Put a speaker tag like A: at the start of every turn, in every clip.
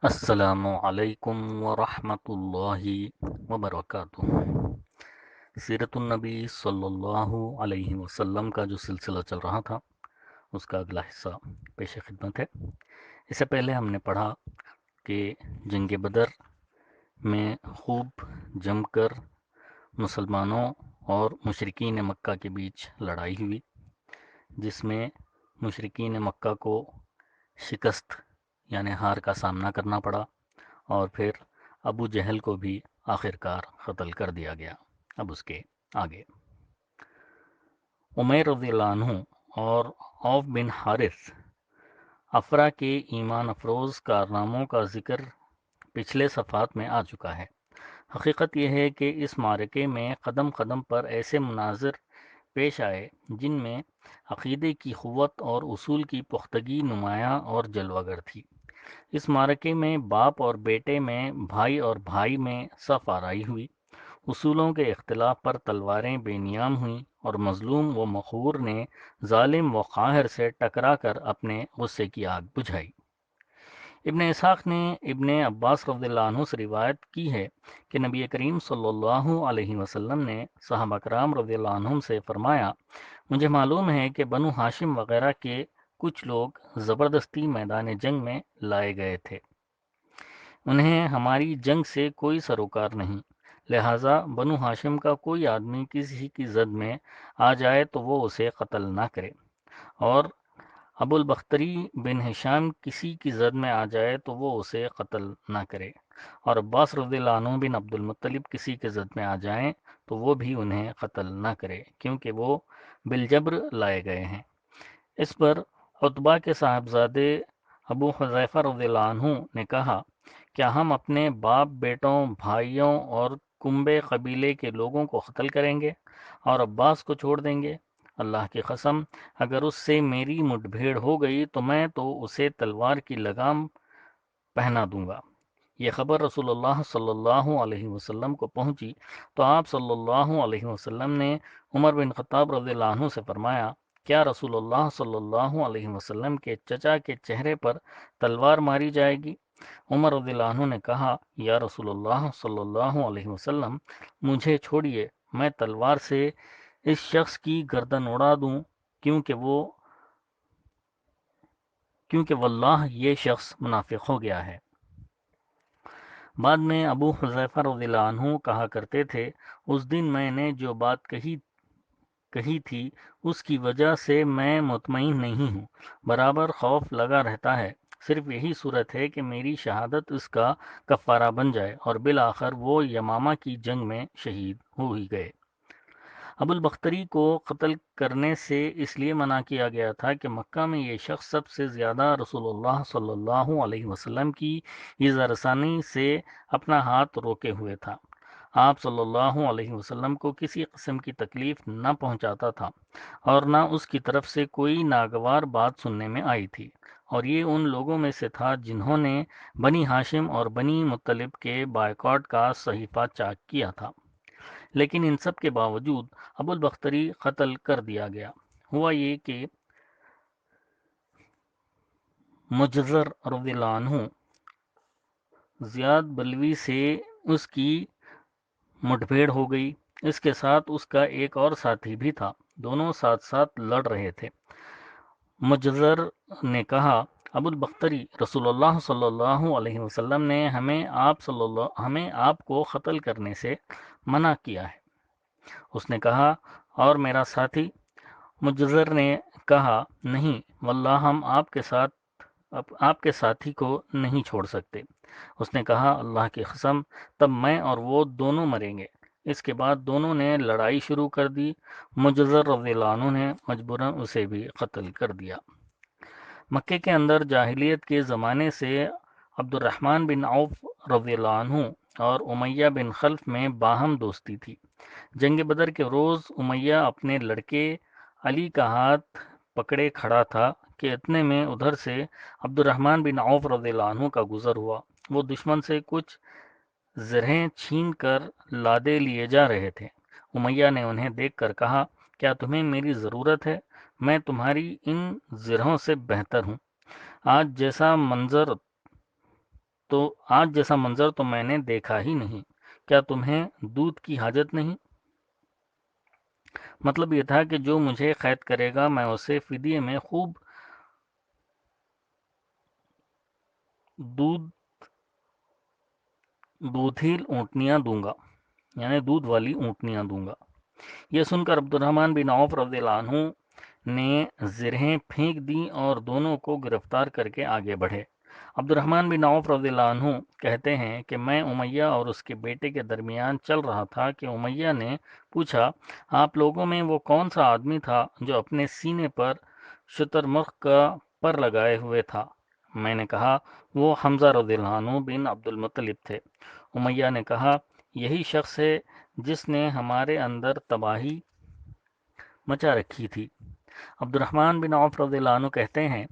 A: السلام علیکم ورحمۃ اللہ وبرکاتہ۔ سیرت النبی صلی اللہ علیہ وسلم کا جو سلسلہ چل رہا تھا اس کا اگلا حصہ پیش خدمت ہے۔ اس سے پہلے ہم نے پڑھا کہ جنگ بدر میں خوب جم کر مسلمانوں اور مشرکین مکہ کے بیچ لڑائی ہوئی، جس میں مشرکین مکہ کو شکست یعنی ہار کا سامنا کرنا پڑا، اور پھر ابو جہل کو بھی آخر کار قتل کر دیا گیا۔ اب اس کے آگے عمیر رضی اللہ عنہ اور عوف بن حارث افرا کے ایمان افروز کارناموں کا ذکر پچھلے صفحات میں آ چکا ہے۔ حقیقت یہ ہے کہ اس معرکے میں قدم قدم پر ایسے مناظر پیش آئے جن میں عقیدے کی قوت اور اصول کی پختگی نمایاں اور جلوہ گر تھی۔ اس معرکے میں باپ اور بیٹے میں، بھائی اور بھائی میں صف آرائی ہوئی، اصولوں کے اختلاف پر تلواریں بے نیام ہوئیں، اور مظلوم و مقہور نے ظالم و قاہر سے ٹکرا کر اپنے غصے کی آگ بجھائی۔ ابن اسحاق نے ابن عباس رضی اللہ عنہ سے روایت کی ہے کہ نبی کریم صلی اللہ علیہ وسلم نے صحابہ کرام رضی اللہ عنہم سے فرمایا، مجھے معلوم ہے کہ بنو ہاشم وغیرہ کے کچھ لوگ زبردستی میدان جنگ میں لائے گئے تھے، انہیں ہماری جنگ سے کوئی سروکار نہیں، لہٰذا بنو ہاشم کا کوئی آدمی کسی کی زد میں آ جائے تو وہ اسے قتل نہ کرے، اور ابو البختری بن ہشام کسی کی زد میں آ جائے تو وہ اسے قتل نہ کرے، اور عباس رضی اللہ عنہ بن عبد المطلب کسی کے زد میں آ جائیں تو وہ بھی انہیں قتل نہ کرے، کیونکہ وہ بالجبر لائے گئے ہیں۔ اس پر عتبہ کے صاحبزادے ابو حذیفہ رضی اللہ عنہ نے کہا، کیا ہم اپنے باپ، بیٹوں، بھائیوں اور کنبے قبیلے کے لوگوں کو قتل کریں گے اور عباس کو چھوڑ دیں گے؟ اللہ کی قسم، اگر اس سے میری مٹ بھیڑ ہو گئی تو میں تو اسے تلوار کی لگام پہنا دوں گا۔ یہ خبر رسول اللہ صلی اللہ علیہ وسلم کو پہنچی تو آپ صلی اللہ علیہ وسلم نے عمر بن خطاب رضی اللہ عنہ سے فرمایا، کیا رسول اللہ صلی اللہ علیہ وسلم کے چچا کے چہرے پر تلوار ماری جائے گی؟ عمر رضی اللہ عنہ نے کہا، یا رسول اللہ صلی اللہ علیہ وسلم، مجھے چھوڑیے، میں تلوار سے اس شخص کی گردن اڑا دوں، کیونکہ واللہ یہ شخص منافق ہو گیا ہے۔ بعد میں ابو حذیفہ رضی اللہ عنہ کہا کرتے تھے، اس دن میں نے جو بات کہی تھی اس کی وجہ سے میں مطمئن نہیں ہوں، برابر خوف لگا رہتا ہے، صرف یہی صورت ہے کہ میری شہادت اس کا کفارہ بن جائے، اور بالآخر وہ یمامہ کی جنگ میں شہید ہو ہی گئے۔ ابو البختری کو قتل کرنے سے اس لیے منع کیا گیا تھا کہ مکہ میں یہ شخص سب سے زیادہ رسول اللہ صلی اللہ علیہ وسلم کی ایذا رسانی سے اپنا ہاتھ روکے ہوئے تھا۔ آپ صلی اللہ علیہ وسلم کو کسی قسم کی تکلیف نہ پہنچاتا تھا، اور نہ اس کی طرف سے کوئی ناگوار بات سننے میں آئی تھی، اور یہ ان لوگوں میں سے تھا جنہوں نے بنی ہاشم اور بنی مطلب کے بائیکاٹ کا صحیفہ چاک کیا تھا۔ لیکن ان سب کے باوجود ابو البختری قتل کر دیا گیا۔ ہوا یہ کہ مجزر رضی اللہ عنہ زیاد بلوی سے اس کی مٹبھیڑ ہو گئی، اس کے ساتھ اس کا ایک اور ساتھی بھی تھا، دونوں ساتھ ساتھ لڑ رہے تھے۔ مجزر نے کہا، ابو البختری، رسول اللہ صلی اللہ علیہ وسلم نے ہمیں آپ کو قتل کرنے سے منع کیا ہے۔ اس نے کہا، اور میرا ساتھی؟ مجزر نے کہا، نہیں واللہ، ہم آپ کے ساتھی کو نہیں چھوڑ سکتے۔ اس نے کہا، اللہ کی قسم، تب میں اور وہ دونوں مریں گے۔ اس کے بعد دونوں نے لڑائی شروع کر دی۔ مجزر رضی اللہ عنہ نے مجبوراً اسے بھی قتل کر دیا۔ مکے کے اندر جاہلیت کے زمانے سے عبد الرحمن بن عوف رضی اللہ عنہ اور امیہ بن خلف میں باہم دوستی تھی۔ جنگ بدر کے روز امیہ اپنے لڑکے علی کا ہاتھ پکڑے کھڑا تھا کہ اتنے میں ادھر سے عبد الرحمن بن عوف رضی اللہ عنہ کا گزر ہوا۔ وہ دشمن سے کچھ زرہیں چھین کر لادے لیے جا رہے تھے۔ امیہ نے انہیں دیکھ کر کہا، کیا تمہیں میری ضرورت ہے؟ میں تمہاری ان زرہوں سے بہتر ہوں۔ آج جیسا منظر تو آج جیسا منظر تو میں نے دیکھا ہی نہیں، کیا تمہیں دودھ کی حاجت نہیں؟ مطلب یہ تھا کہ جو مجھے قید کرے گا میں اسے فدیے میں خوب دودھ دودھیل اونٹنیاں دوں گا، یعنی دودھ والی اونٹنیاں دوں گا۔ یہ سن کر عبد الرحمن بن عوف رضی اللہ عنہ نے زرہیں پھینک دیں اور دونوں کو گرفتار کر کے آگے بڑھے۔ عبد الرحمن بن عوف رضی اللہ عنہ کہتے ہیں کہ میں امیہ اور اس کے بیٹے کے درمیان چل رہا تھا کہ امیہ نے پوچھا، آپ لوگوں میں وہ کون سا آدمی تھا جو اپنے سینے پر شترمرغ کا پر لگائے ہوئے تھا؟ میں نے کہا وہ حمزہ رضی اللہ عنہ بن عبد المطلب تھے۔ امیہ نے کہا یہی شخص ہے جس نے ہمارے اندر تباہی مچا رکھی تھی۔ عبد الرحمن بن عوف رضی اللہ عنہ کہتے ہیں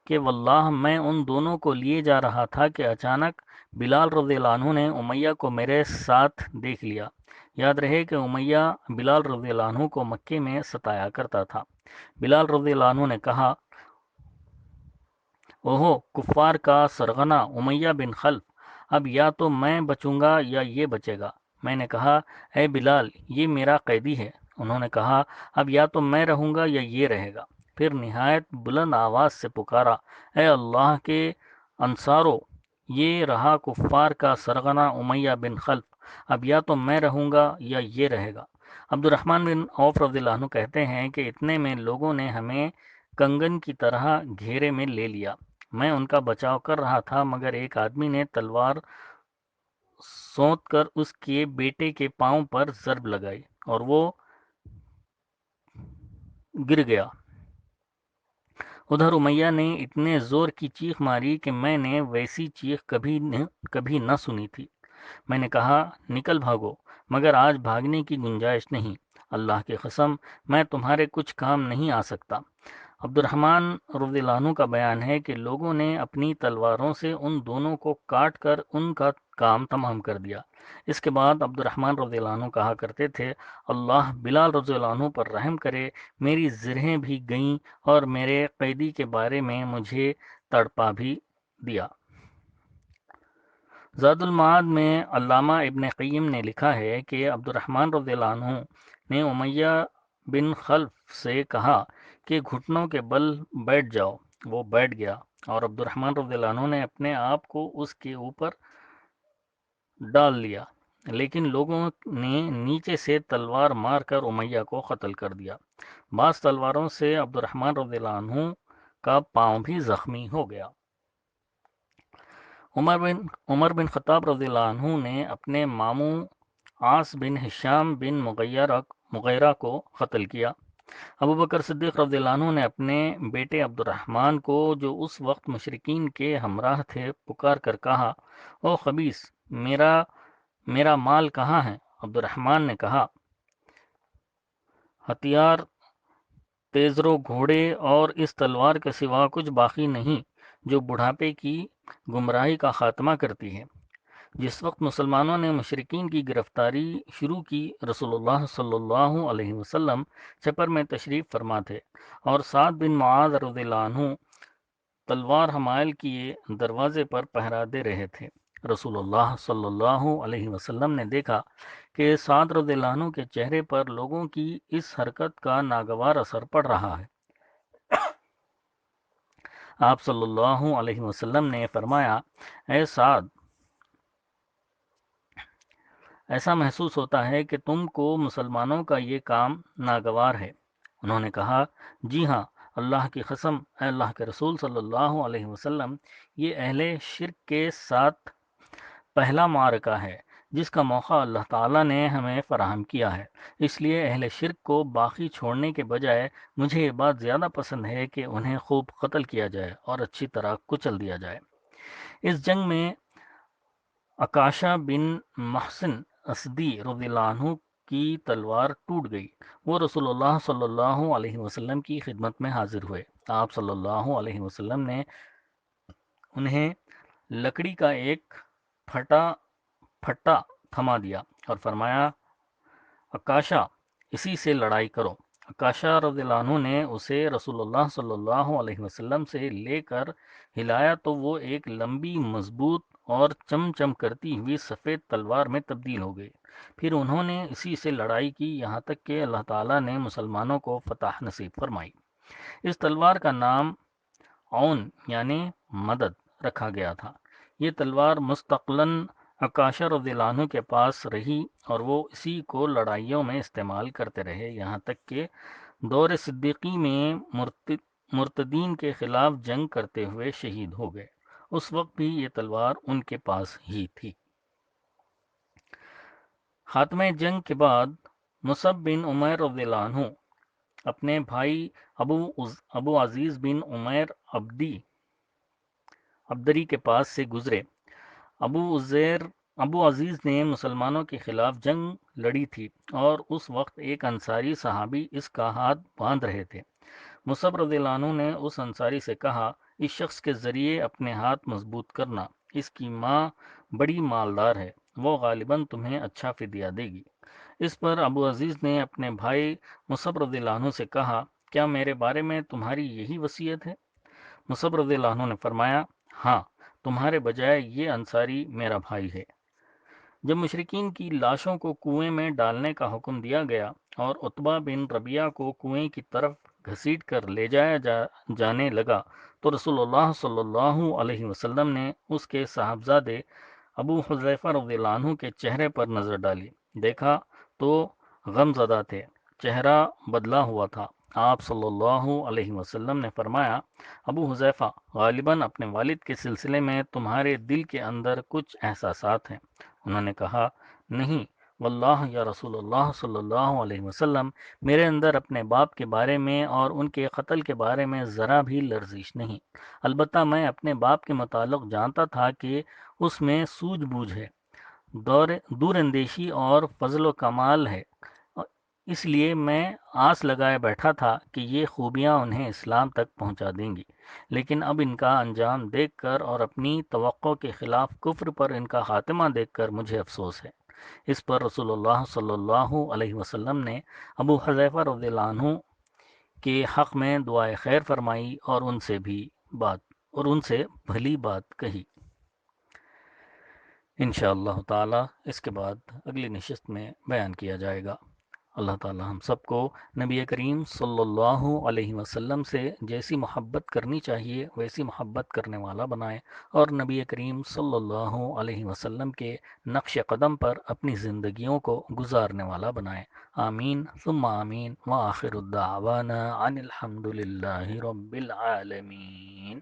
A: کہ واللہ میں ان دونوں کو لیے جا رہا تھا کہ اچانک بلال رضی اللہ عنہ نے امیہ کو میرے ساتھ دیکھ لیا۔ یاد رہے کہ امیہ بلال رضی اللہ عنہ کو مکے میں ستایا کرتا تھا۔ بلال رضی اللہ عنہ نے کہا، اوہو کفار کا سرغنہ امیہ بن خلف، اب یا تو میں بچوں گا یا یہ بچے گا۔ میں نے کہا اے بلال یہ میرا قیدی ہے۔ انہوں نے کہا اب یا تو میں رہوں گا یا یہ رہے گا۔ پھر نہایت بلند آواز سے پکارا، اے اللہ کے انصارو، یہ رہا کفار کا سرغنہ امیہ بن خلف، اب یا تو میں رہوں گا یا یہ رہے گا۔ عبد الرحمن بن عوف رضی اللہ عنہ کہتے ہیں کہ اتنے میں لوگوں نے ہمیں کنگن کی طرح گھیرے میں لے لیا۔ میں ان کا بچاؤ کر رہا تھا مگر ایک آدمی نے تلوار سونت کر اس کے بیٹے کے پاؤں پر ضرب لگائی اور وہ گر گیا۔ ادھر امیہ نے اتنے زور کی چیخ ماری کہ میں نے ویسی چیخ کبھی نہ سنی تھی۔ میں نے کہا نکل بھاگو، مگر آج بھاگنے کی گنجائش نہیں، اللہ کی قسم میں تمہارے کچھ کام نہیں آ سکتا۔ عبد الرحمن رضی اللہ عنہ کا بیان ہے کہ لوگوں نے اپنی تلواروں سے ان دونوں کو کاٹ کر ان کا کام تمام کر دیا۔ اس کے بعد عبد الرحمن رضی اللہ عنہ کہا کرتے تھے، اللہ بلال رضی اللہ عنہ پر رحم کرے، میری زرہیں بھی گئیں اور میرے قیدی کے بارے میں مجھے تڑپا بھی دیا۔ زاد المعاد میں علامہ ابن قیم نے لکھا ہے کہ عبد الرحمن رضی اللہ عنہ نے امیہ بن خلف سے کہا کہ گھٹنوں کے بل بیٹھ جاؤ۔ وہ بیٹھ گیا اور عبد الرحمن رضی اللہ عنہ نے اپنے آپ کو اس کے اوپر ڈال لیا، لیکن لوگوں نے نیچے سے تلوار مار کر امیہ کو قتل کر دیا۔ بعض تلواروں سے عبد الرحمن رضی اللہ عنہ کا پاؤں بھی زخمی ہو گیا۔ عمر بن خطاب رضی اللہ عنہ نے اپنے ماموں عاص بن ہشام بن مغیرہ کو قتل کیا۔ ابو بکر صدیق رضی اللہ عنہ نے اپنے بیٹے عبد الرحمن کو، جو اس وقت مشرکین کے ہمراہ تھے، پکار کر کہا، او خبیث، میرا مال کہاں ہے؟ عبد الرحمن نے کہا، ہتھیار، تیزرو گھوڑے اور اس تلوار کے سوا کچھ باقی نہیں جو بڑھاپے کی گمراہی کا خاتمہ کرتی ہے۔ جس وقت مسلمانوں نے مشرکین کی گرفتاری شروع کی، رسول اللہ صلی اللہ علیہ وسلم چپر میں تشریف فرما تھے اور سعد بن معاذ رضی اللہ عنہ تلوار حمائل کیے دروازے پر پہرا دے رہے تھے۔ رسول اللہ صلی اللہ علیہ وسلم نے دیکھا کہ سعد رضی اللہ عنہ کے چہرے پر لوگوں کی اس حرکت کا ناگوار اثر پڑ رہا ہے۔ آپ صلی اللہ علیہ وسلم نے فرمایا، اے سعد، ایسا محسوس ہوتا ہے کہ تم کو مسلمانوں کا یہ کام ناگوار ہے۔ انہوں نے کہا، جی ہاں، اللہ کی قسم، اے اللہ کے رسول صلی اللہ علیہ وسلم، یہ اہل شرک کے ساتھ پہلا معرکہ ہے جس کا موقع اللہ تعالیٰ نے ہمیں فراہم کیا ہے۔ اس لیے اہل شرک کو باقی چھوڑنے کے بجائے مجھے یہ بات زیادہ پسند ہے کہ انہیں خوب قتل کیا جائے اور اچھی طرح کچل دیا جائے۔ اس جنگ میں عکاشہ بن محسن اسدی رضی اللہ عنہ کی تلوار ٹوٹ گئی۔ وہ رسول اللہ صلی اللہ علیہ وسلم کی خدمت میں حاضر ہوئے۔ آپ صلی اللہ علیہ وسلم نے انہیں لکڑی کا ایک پھٹا تھما دیا اور فرمایا، عکاشہ، اسی سے لڑائی کرو۔ عکاشہ رضی اللہ عنہ نے اسے رسول اللہ صلی اللہ علیہ وسلم سے لے کر ہلایا تو وہ ایک لمبی مضبوط اور چم چم کرتی ہوئی سفید تلوار میں تبدیل ہو گئی۔ پھر انہوں نے اسی سے لڑائی کی یہاں تک کہ اللہ تعالیٰ نے مسلمانوں کو فتح نصیب فرمائی۔ اس تلوار کا نام عون یعنی مدد رکھا گیا تھا۔ یہ تلوار مستقلاً عکاشہ رضی اللہ عنہ کے پاس رہی اور وہ اسی کو لڑائیوں میں استعمال کرتے رہے، یہاں تک کہ دور صدیقی میں مرتدین کے خلاف جنگ کرتے ہوئے شہید ہو گئے۔ اس وقت بھی یہ تلوار ان کے پاس ہی تھی۔ خاتمہ جنگ کے بعد مصعب بن عمیر رضی اللہ عنہ اپنے بھائی ابو عزیز بن عمیر عبدری کے پاس سے گزرے۔ ابو عزیز نے مسلمانوں کے خلاف جنگ لڑی تھی اور اس وقت ایک انصاری صحابی اس کا ہاتھ باندھ رہے تھے۔ مصعب رضی اللہ عنہ نے اس انصاری سے کہا، اس شخص کے ذریعے اپنے ہاتھ مضبوط کرنا، اس کی ماں بڑی مالدار ہے، وہ غالباً تمہیں اچھا فدیہ دے گی۔ اس پر ابو عزیز نے اپنے بھائی مصعب رضی اللہ عنہ سے کہا، کیا میرے بارے میں تمہاری یہی وصیت ہے؟ مصعب رضی اللہ عنہ نے فرمایا، ہاں، تمہارے بجائے یہ انصاری میرا بھائی ہے۔ جب مشرکین کی لاشوں کو کنویں میں ڈالنے کا حکم دیا گیا اور عتبہ بن ربیعہ کو کنویں کی طرف گھسیٹ کر لے جانے لگا تو رسول اللہ صلی اللہ علیہ وسلم نے اس کے صاحبزادے ابو حذیفہ رضی اللہ عنہ کے چہرے پر نظر ڈالی، دیکھا تو غم زدہ تھے، چہرہ بدلا ہوا تھا۔ آپ صلی اللہ علیہ وسلم نے فرمایا، ابو حذیفہ، غالباً اپنے والد کے سلسلے میں تمہارے دل کے اندر کچھ احساسات ہیں۔ انہوں نے کہا، نہیں واللہ یا رسول اللہ صلی اللہ علیہ وسلم، میرے اندر اپنے باپ کے بارے میں اور ان کے قتل کے بارے میں ذرا بھی لرزش نہیں، البتہ میں اپنے باپ کے متعلق جانتا تھا کہ اس میں سوجھ بوجھ ہے، دور اندیشی اور فضل و کمال ہے، اس لیے میں آس لگائے بیٹھا تھا کہ یہ خوبیاں انہیں اسلام تک پہنچا دیں گی، لیکن اب ان کا انجام دیکھ کر اور اپنی توقع کے خلاف کفر پر ان کا خاتمہ دیکھ کر مجھے افسوس ہے۔ اس پر رسول اللہ صلی اللہ علیہ وسلم نے ابو حذیفہ رضی اللہ عنہ کے حق میں دعائے خیر فرمائی اور ان سے بھلی بات کہی۔ انشاءاللہ تعالی اس کے بعد اگلی نشست میں بیان کیا جائے گا۔ اللہ تعالی ہم سب کو نبی کریم صلی اللہ علیہ وسلم سے جیسی محبت کرنی چاہیے ویسی محبت کرنے والا بنائے، اور نبی کریم صلی اللہ علیہ وسلم کے نقش قدم پر اپنی زندگیوں کو گزارنے والا بنائے۔ آمین ثم آمین، وآخر الدعوانا ان الحمد للہ رب العالمین۔